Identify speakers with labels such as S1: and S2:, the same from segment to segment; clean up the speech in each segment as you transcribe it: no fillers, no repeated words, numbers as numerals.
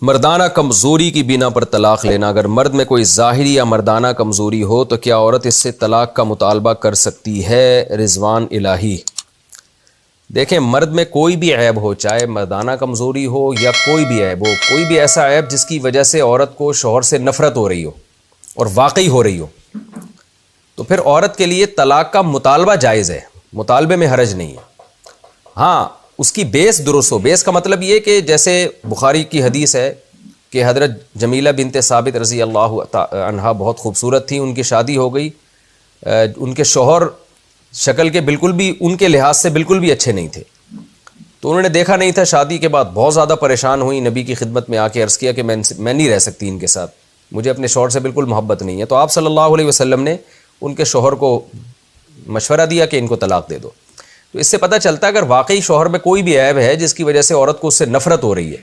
S1: مردانہ کمزوری کی بنا پر طلاق لینا، اگر مرد میں کوئی ظاہری یا مردانہ کمزوری ہو تو کیا عورت اس سے طلاق کا مطالبہ کر سکتی ہے؟ رضوان الہی۔ دیکھیں، مرد میں کوئی بھی عیب ہو، چاہے مردانہ کمزوری ہو یا کوئی بھی عیب ہو، کوئی بھی ایسا عیب جس کی وجہ سے عورت کو شوہر سے نفرت ہو رہی ہو اور واقعی ہو رہی ہو، تو پھر عورت کے لیے طلاق کا مطالبہ جائز ہے، مطالبے میں حرج نہیں ہے۔ ہاں، اس کی بیس درست ہو۔ بیس کا مطلب یہ کہ جیسے بخاری کی حدیث ہے کہ حضرت جمیلہ بنت ثابت رضی اللہ عنہا بہت خوبصورت تھی، ان کی شادی ہو گئی، ان کے شوہر شکل کے بالکل بھی ان کے لحاظ سے بالکل بھی اچھے نہیں تھے، تو انہوں نے دیکھا نہیں تھا، شادی کے بعد بہت زیادہ پریشان ہوئی، نبی کی خدمت میں آ کے عرض کیا کہ میں نہیں رہ سکتی ان کے ساتھ، مجھے اپنے شوہر سے بالکل محبت نہیں ہے۔ تو آپ صلی اللہ علیہ وسلم نے ان کے شوہر کو مشورہ دیا کہ ان کو طلاق دے دو۔ تو اس سے پتہ چلتا ہے اگر واقعی شوہر میں کوئی بھی عیب ہے جس کی وجہ سے عورت کو اس سے نفرت ہو رہی ہے،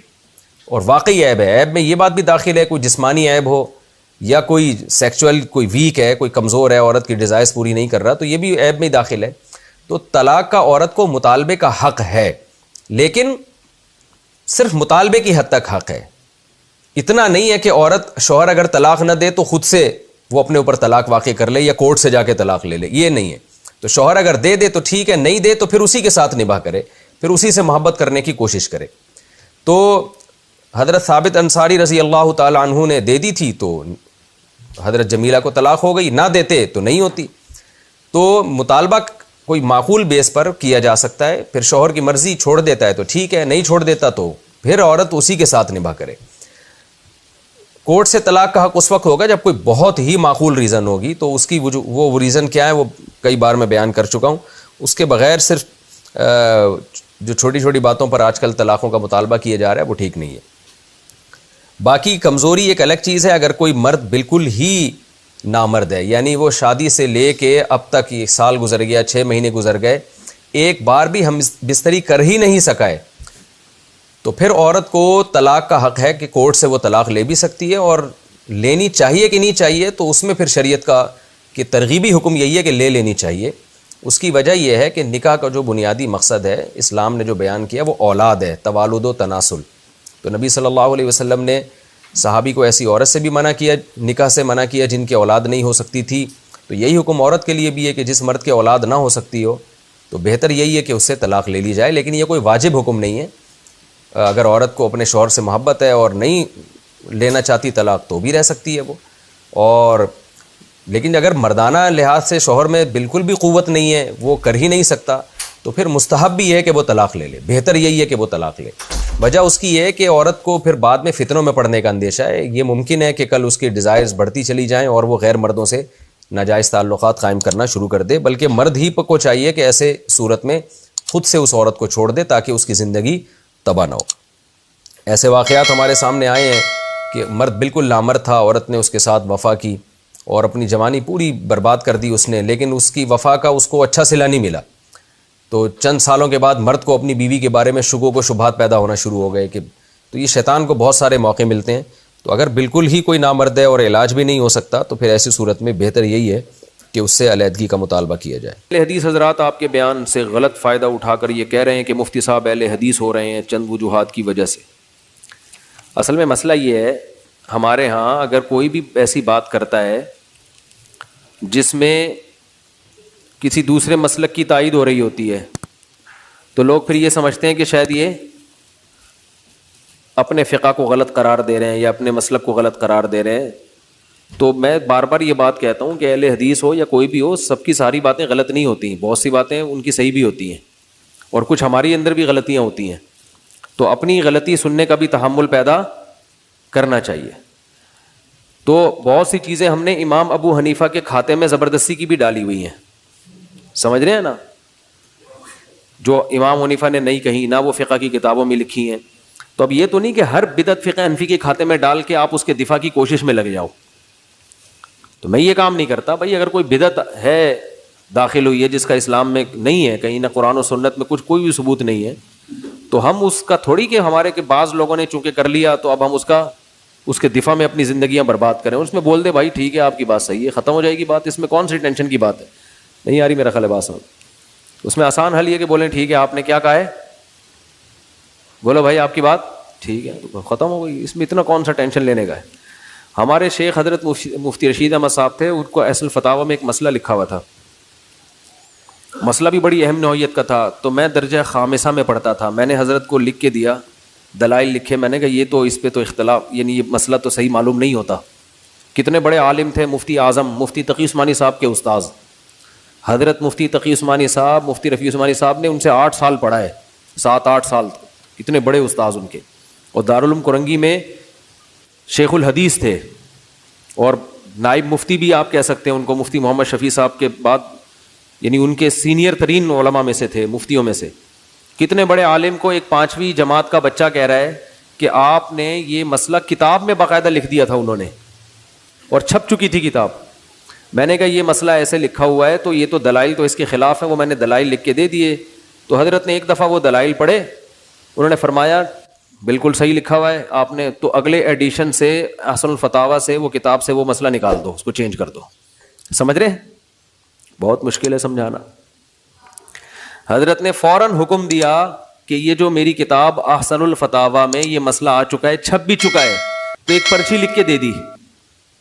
S1: اور واقعی عیب ہے، عیب میں یہ بات بھی داخل ہے کوئی جسمانی عیب ہو یا کوئی سیکچول کوئی ویک ہے، کوئی کمزور ہے، عورت کی ڈیزائرز پوری نہیں کر رہا، تو یہ بھی عیب میں داخل ہے، تو طلاق کا عورت کو مطالبے کا حق ہے، لیکن صرف مطالبے کی حد تک حق ہے، اتنا نہیں ہے کہ عورت شوہر اگر طلاق نہ دے تو خود سے وہ اپنے اوپر طلاق واقع کر لے یا کورٹ سے جا کے طلاق لے لے، یہ نہیں ہے۔ تو شوہر اگر دے دے تو ٹھیک ہے، نہیں دے تو پھر اسی کے ساتھ نباہ کرے، پھر اسی سے محبت کرنے کی کوشش کرے۔ تو حضرت ثابت انصاری رضی اللہ تعالی عنہ نے دے دی تھی تو حضرت جمیلہ کو طلاق ہو گئی، نہ دیتے تو نہیں ہوتی۔ تو مطالبہ کوئی معقول بیس پر کیا جا سکتا ہے، پھر شوہر کی مرضی چھوڑ دیتا ہے تو ٹھیک ہے، نہیں چھوڑ دیتا تو پھر عورت اسی کے ساتھ نباہ کرے۔ کورٹ سے طلاق کا حق اس وقت ہوگا جب کوئی بہت ہی معقول ریزن ہوگی، تو اس کی وہ ریزن کیا ہے وہ کئی بار میں بیان کر چکا ہوں۔ اس کے بغیر صرف جو چھوٹی چھوٹی باتوں پر آج کل طلاقوں کا مطالبہ کیا جا رہا ہے وہ ٹھیک نہیں ہے۔ باقی کمزوری ایک الگ چیز ہے، اگر کوئی مرد بالکل ہی نامرد ہے، یعنی وہ شادی سے لے کے اب تک 1 سال گزر گیا، 6 مہینے گزر گئے، ایک بار بھی ہم بستری کر ہی نہیں سکا ہے، تو پھر عورت کو طلاق کا حق ہے کہ کورٹ سے وہ طلاق لے بھی سکتی ہے، اور لینی چاہیے کہ نہیں چاہیے تو اس میں پھر شریعت کا کہ ترغیبی حکم یہی ہے کہ لے لینی چاہیے۔ اس کی وجہ یہ ہے کہ نکاح کا جو بنیادی مقصد ہے اسلام نے جو بیان کیا وہ اولاد ہے، توالد و تناسل۔ تو نبی صلی اللہ علیہ وسلم نے صحابی کو ایسی عورت سے بھی منع کیا، نکاح سے منع کیا جن کی اولاد نہیں ہو سکتی تھی، تو یہی حکم عورت کے لیے بھی ہے کہ جس مرد کی اولاد نہ ہو سکتی ہو تو بہتر یہی ہے کہ اس سے طلاق لے لی جائے، لیکن یہ کوئی واجب حکم نہیں ہے۔ اگر عورت کو اپنے شوہر سے محبت ہے اور نہیں لینا چاہتی طلاق تو بھی رہ سکتی ہے وہ، اور لیکن اگر مردانہ لحاظ سے شوہر میں بالکل بھی قوت نہیں ہے، وہ کر ہی نہیں سکتا، تو پھر مستحب بھی ہے کہ وہ طلاق لے لے، بہتر یہی ہے کہ وہ طلاق لے۔ وجہ اس کی یہ ہے کہ عورت کو پھر بعد میں فتنوں میں پڑنے کا اندیشہ ہے، یہ ممکن ہے کہ کل اس کی ڈیزائرز بڑھتی چلی جائیں اور وہ غیر مردوں سے ناجائز تعلقات قائم کرنا شروع کر دے، بلکہ مرد ہی کو چاہیے کہ ایسے صورت میں خود سے اس عورت کو چھوڑ دے تاکہ اس کی زندگی تباہ نہ ہو۔ ایسے واقعات ہمارے سامنے آئے ہیں کہ مرد بالکل نامرد تھا، عورت نے اس کے ساتھ وفا کی اور اپنی جوانی پوری برباد کر دی اس نے، لیکن اس کی وفا کا اس کو اچھا صلہ نہیں ملا، تو چند سالوں کے بعد مرد کو اپنی بیوی کے بارے میں شکوک و شبہات پیدا ہونا شروع ہو گئے کہ تو یہ شیطان کو بہت سارے موقع ملتے ہیں۔ تو اگر بالکل ہی کوئی نامرد ہے اور علاج بھی نہیں ہو سکتا تو پھر ایسی صورت میں بہتر یہی ہے کہ اس سے علیحدگی کا مطالبہ کیا جائے۔
S2: اہل حدیث حضرات آپ کے بیان سے غلط فائدہ اٹھا کر یہ کہہ رہے ہیں کہ مفتی صاحب اہل حدیث ہو رہے ہیں چند وجوہات کی وجہ سے۔ اصل میں مسئلہ یہ ہے، ہمارے ہاں اگر کوئی بھی ایسی بات کرتا ہے جس میں کسی دوسرے مسلک کی تائید ہو رہی ہوتی ہے تو لوگ پھر یہ سمجھتے ہیں کہ شاید یہ اپنے فقہ کو غلط قرار دے رہے ہیں یا اپنے مسلک کو غلط قرار دے رہے ہیں۔ تو میں بار بار یہ بات کہتا ہوں کہ اہل حدیث ہو یا کوئی بھی ہو، سب کی ساری باتیں غلط نہیں ہوتی ہیں، بہت سی باتیں ان کی صحیح بھی ہوتی ہیں اور کچھ ہماری اندر بھی غلطیاں ہوتی ہیں، تو اپنی غلطی سننے کا بھی تحمل پیدا کرنا چاہیے۔ تو بہت سی چیزیں ہم نے امام ابو حنیفہ کے کھاتے میں زبردستی کی بھی ڈالی ہوئی ہیں، سمجھ رہے ہیں نا، جو امام حنیفہ نے نہیں کہی، نہ وہ فقہ کی کتابوں میں لکھی ہیں۔ تو اب یہ تو نہیں کہ ہر بدعت فقہ حنفی کے کھاتے میں ڈال کے آپ اس کے دفاع کی کوشش میں لگ جاؤ، تو میں یہ کام نہیں کرتا۔ بھائی اگر کوئی بدعت ہے داخل ہوئی ہے جس کا اسلام میں نہیں ہے، کہیں نہ قرآن و سنت میں کچھ کوئی بھی ثبوت نہیں ہے، تو ہم اس کا تھوڑی کہ ہمارے کے بعض لوگوں نے چونکہ کر لیا تو اب ہم اس کے دفاع میں اپنی زندگیاں برباد کریں، اس میں بول دے بھائی ٹھیک ہے آپ کی بات صحیح ہے، ختم ہو جائے گی بات، اس میں کون سی ٹینشن کی بات ہے؟ نہیں آ رہی میرا خیال ہے بات سمجھ۔ اس میں آسان حل یہ کہ بولیں ٹھیک ہے آپ نے کیا کہا ہے، بولو بھائی آپ کی بات ٹھیک ہے تو ختم ہو گئی, اس میں اتنا کون سا ٹینشن لینے کا ہے. ہمارے شیخ حضرت مفتی رشید احمد صاحب تھے, ان کو اصل فتاوی میں ایک مسئلہ لکھا ہوا تھا, مسئلہ بھی بڑی اہم نوعیت کا تھا, تو میں درجہ خامسہ میں پڑھتا تھا. میں نے حضرت کو لکھ کے دیا, دلائل لکھے, میں نے کہا یہ تو اس پہ تو اختلاف, یعنی یہ مسئلہ تو صحیح معلوم نہیں ہوتا. کتنے بڑے عالم تھے, مفتی اعظم مفتی تقی عثمانی صاحب کے استاذ حضرت مفتی تقی عثمانی صاحب, مفتی رفیع عثمانی صاحب نے ان سے 8 سال پڑھا ہے, 7-8 سال, اتنے بڑے استاذ ان کے. اور دارالعلوم کرنگی میں شیخ الحدیث تھے, اور نائب مفتی بھی آپ کہہ سکتے ہیں ان کو, مفتی محمد شفیع صاحب کے بعد, یعنی ان کے سینئر ترین علماء میں سے تھے, مفتیوں میں سے. کتنے بڑے عالم کو ایک 5ویں جماعت کا بچہ کہہ رہا ہے کہ آپ نے یہ مسئلہ کتاب میں باقاعدہ لکھ دیا تھا انہوں نے, اور چھپ چکی تھی کتاب. میں نے کہا یہ مسئلہ ایسے لکھا ہوا ہے تو یہ تو دلائل تو اس کے خلاف ہے, وہ میں نے دلائل لکھ کے دے دیے. تو حضرت نے ایک دفعہ وہ دلائل پڑھے, انہوں نے فرمایا بالکل صحیح لکھا ہوا ہے آپ نے, تو اگلے ایڈیشن سے احسن الفتاوی سے وہ کتاب سے وہ مسئلہ نکال دو, اس کو چینج کر دو. سمجھ رہے ہیں, بہت مشکل ہے سمجھانا. حضرت نے فوراً حکم دیا کہ یہ جو میری کتاب احسن الفتاوی میں یہ مسئلہ آ چکا ہے, چھپ بھی چکا ہے, تو ایک پرچی لکھ کے دے دی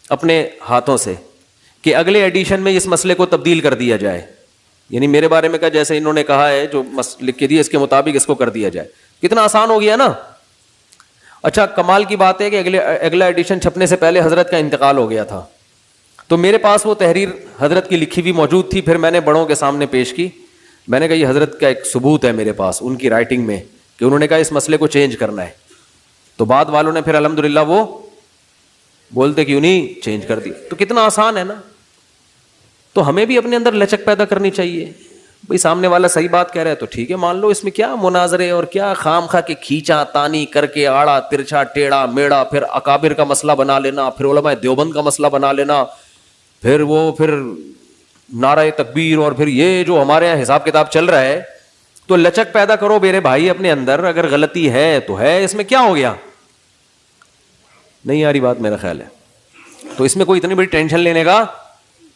S2: اپنے ہاتھوں سے کہ اگلے ایڈیشن میں اس مسئلے کو تبدیل کر دیا جائے. یعنی میرے بارے میں کہا جیسے انہوں نے کہا ہے جو لکھ کے دیا اس کے مطابق اس کو کر دیا جائے. کتنا آسان ہو گیا نا. اچھا کمال کی بات ہے کہ اگلا ایڈیشن چھپنے سے پہلے حضرت کا انتقال ہو گیا تھا, تو میرے پاس وہ تحریر حضرت کی لکھی ہوئی موجود تھی. پھر میں نے بڑوں کے سامنے پیش کی, میں نے کہا یہ حضرت کا ایک ثبوت ہے میرے پاس ان کی رائٹنگ میں کہ انہوں نے کہا اس مسئلے کو چینج کرنا ہے. تو بعد والوں نے پھر الحمدللہ وہ بولتے کیوں نہیں چینج کر دی. تو کتنا آسان ہے نا. تو ہمیں بھی اپنے اندر لچک پیدا کرنی چاہیے. بھائی سامنے والا صحیح بات کہہ رہا ہے تو ٹھیک ہے مان لو, اس میں کیا مناظرے اور کیا خام خواہ کے کھینچا تانی کر کے آڑا ترچھا ٹیڑھا میڑا, پھر اکابر کا مسئلہ بنا لینا, پھر علماء دیوبند کا مسئلہ بنا لینا, پھر نعرہ تکبیر, اور پھر یہ جو ہمارے یہاں حساب کتاب چل رہا ہے. تو لچک پیدا کرو میرے بھائی اپنے اندر, اگر غلطی ہے تو ہے, اس میں کیا ہو گیا. نہیں آ رہی بات میرا خیال ہے. تو اس میں کوئی اتنی بڑی ٹینشن لینے کا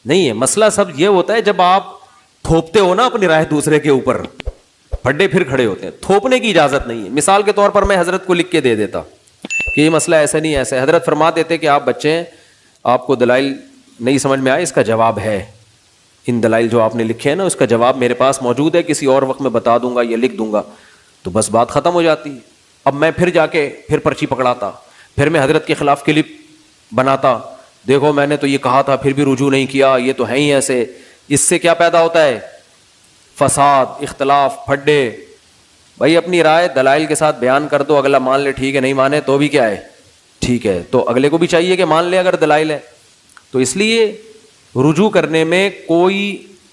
S2: نہیں ہے. مسئلہ سب یہ ہوتا ہے جب آپ تھوپتے ہو نا اپنی رائے دوسرے کے اوپر, پھڈے پھر کھڑے ہوتے ہیں. تھوپنے کی اجازت نہیں ہے. مثال کے طور پر میں حضرت کو لکھ کے دے دیتا کہ یہ مسئلہ ایسا نہیں ایسا ہے. حضرت فرما دیتے کہ آپ بچے ہیں, آپ کو دلائل نہیں سمجھ میں آئے, اس کا جواب ہے, ان دلائل جو آپ نے لکھے ہیں نا اس کا جواب میرے پاس موجود ہے, کسی اور وقت میں بتا دوں گا یا لکھ دوں گا. تو بس بات ختم ہو جاتی. اب میں پھر جا کے پھر پرچی پکڑاتا, پھر میں حضرت کے خلاف کلپ بناتا, دیکھو میں نے تو یہ کہا تھا پھر بھی رجوع نہیں کیا, یہ تو ہے ہی ایسے. اس سے کیا پیدا ہوتا ہے, فساد, اختلاف, پھڈے. بھائی اپنی رائے دلائل کے ساتھ بیان کر دو, اگلا مان لے ٹھیک ہے, نہیں مانے تو بھی کیا ہے ٹھیک ہے. تو اگلے کو بھی چاہیے کہ مان لے اگر دلائل ہے. تو اس لیے رجوع کرنے میں کوئی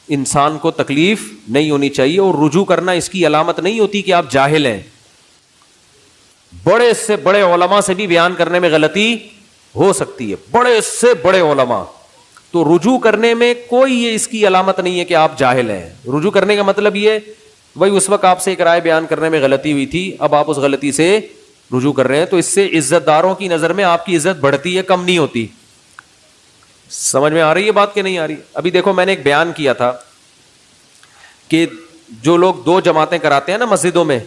S2: انسان کو تکلیف نہیں ہونی چاہیے, اور رجوع کرنا اس کی علامت نہیں ہوتی کہ آپ جاہل ہیں. بڑے سے بڑے علماء سے بھی بیان کرنے میں غلطی ہو سکتی ہے, بڑے سے بڑے علماء. تو رجوع کرنے میں کوئی یہ اس کی علامت نہیں ہے کہ آپ جاہل ہیں. رجوع کرنے کا مطلب یہ بھائی اس وقت آپ سے ایک رائے بیان کرنے میں غلطی ہوئی تھی, اب آپ اس غلطی سے رجوع کر رہے ہیں, تو اس سے عزت داروں کی نظر میں آپ کی عزت بڑھتی ہے, کم نہیں ہوتی. سمجھ میں آ رہی ہے بات کہ نہیں آ رہی. ابھی دیکھو میں نے ایک بیان کیا تھا کہ جو لوگ 2 جماعتیں کراتے ہیں نا مسجدوں میں,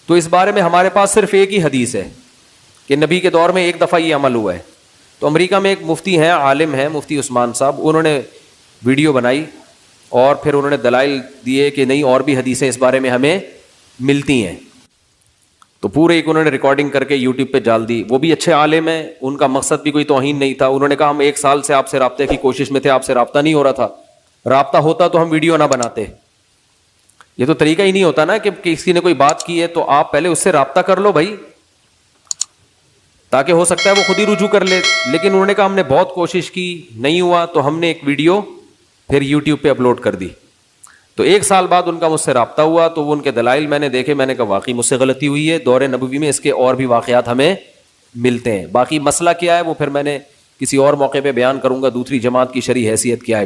S2: تو اس بارے میں ہمارے پاس صرف ایک ہی حدیث ہے کہ نبی کے دور میں ایک دفعہ یہ عمل ہوا ہے. تو امریکہ میں ایک مفتی ہیں, عالم ہیں, مفتی عثمان صاحب, انہوں نے ویڈیو بنائی اور پھر انہوں نے دلائل دیے کہ نہیں اور بھی حدیثیں اس بارے میں ہمیں ملتی ہیں. تو پورے ایک انہوں نے ریکارڈنگ کر کے یوٹیوب پہ ڈال دی. وہ بھی اچھے عالم ہیں, ان کا مقصد بھی کوئی توہین نہیں تھا. انہوں نے کہا ہم 1 سال سے آپ سے رابطے کی کوشش میں تھے, آپ سے رابطہ نہیں ہو رہا تھا, رابطہ ہوتا تو ہم ویڈیو نہ بناتے. یہ تو طریقہ ہی نہیں ہوتا نا کہ کسی نے کوئی بات کی ہے تو آپ پہلے اس سے رابطہ کر لو بھائی, تاکہ ہو سکتا ہے وہ خود ہی رجوع کر لے. لیکن انہوں نے کہا ہم نے بہت کوشش کی, نہیں ہوا, تو ہم نے ایک ویڈیو پھر یوٹیوب پہ اپلوڈ کر دی. تو 1 سال بعد ان کا مجھ سے رابطہ ہوا, تو وہ ان کے دلائل میں نے دیکھے, میں نے کہا واقعی مجھ سے غلطی ہوئی ہے, دور نبوی میں اس کے اور بھی واقعات ہمیں ملتے ہیں. باقی مسئلہ کیا ہے وہ پھر میں نے کسی اور موقع پہ بیان کروں گا, دوسری جماعت کی شرعی حیثیت کیا ہے.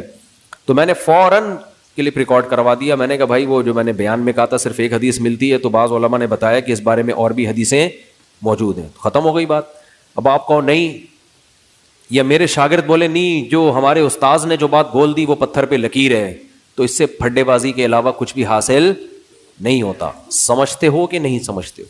S2: تو میں نے فوراً کلپ ریکارڈ کروا دیا. میں نے کہا بھائی وہ جو میں نے بیان میں کہا تھا صرف ایک حدیث ملتی ہے, تو بعض علماء نے بتایا کہ اس بارے میں اور بھی حدیثیں موجود ہیں. ختم ہو گئی بات. اب آپ کہو نہیں, یا میرے شاگرد بولے نہیں جو ہمارے استاذ نے جو بات بول دی وہ پتھر پہ لکیر ہے, تو اس سے پھڈے بازی کے علاوہ کچھ بھی حاصل نہیں ہوتا. سمجھتے ہو کہ نہیں سمجھتے ہو؟